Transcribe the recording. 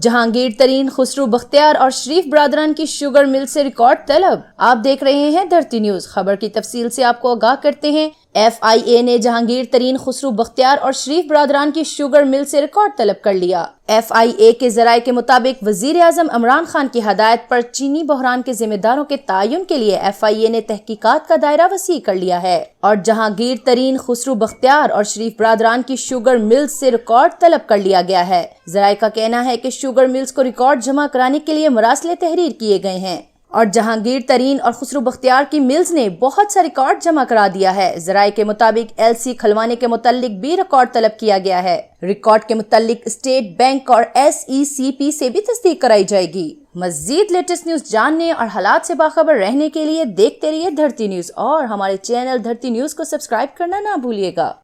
जहांगीर तरीन, खुसरू बख्तियार और शरीफ बरादरान की शुगर मिल से रिकॉर्ड तलब। आप देख रहे हैं धरती न्यूज। खबर की तफसील से आपको आगाह करते हैं। FIA ने जहांगीर तरीन, खुसरू बख्तियार और शरीफ बरादरान की शुगर मिल से रिकॉर्ड तलब कर लिया। FIA के जराये के मुताबिक वजीर आजम इमरान खान की हदायत पर चीनी बहरान के जिम्मेदारों के तयन के लिए FIA ने तहकीकात का दायरा वसी कर लिया है और जहांगीर तरीन, खुसरू बख्तियार और शरीफ बरादरान की शुगर मिल्स से रिकॉर्ड तलब कर लिया गया है। जराये का कहना है कि शुगर मिल्स को रिकॉर्ड जमा कराने के लिए मरासले तहरीर किए गए हैं और जहांगीर तरीन और खुसरू बख्तियार की मिल्स ने बहुत सा रिकॉर्ड जमा करा दिया है। जराये के मुताबिक LC खलवाने के मुतालिक भी रिकॉर्ड तलब किया गया है। रिकॉर्ड के मुतालिक स्टेट बैंक और SECP से भी तस्दीक कराई जाएगी। मजीद लेटेस्ट न्यूज जानने और हालात से बाखबर रहने के लिए देखते रहिए धरती न्यूज और हमारे चैनल धरती न्यूज को सब्सक्राइब करना ना भूलिएगा।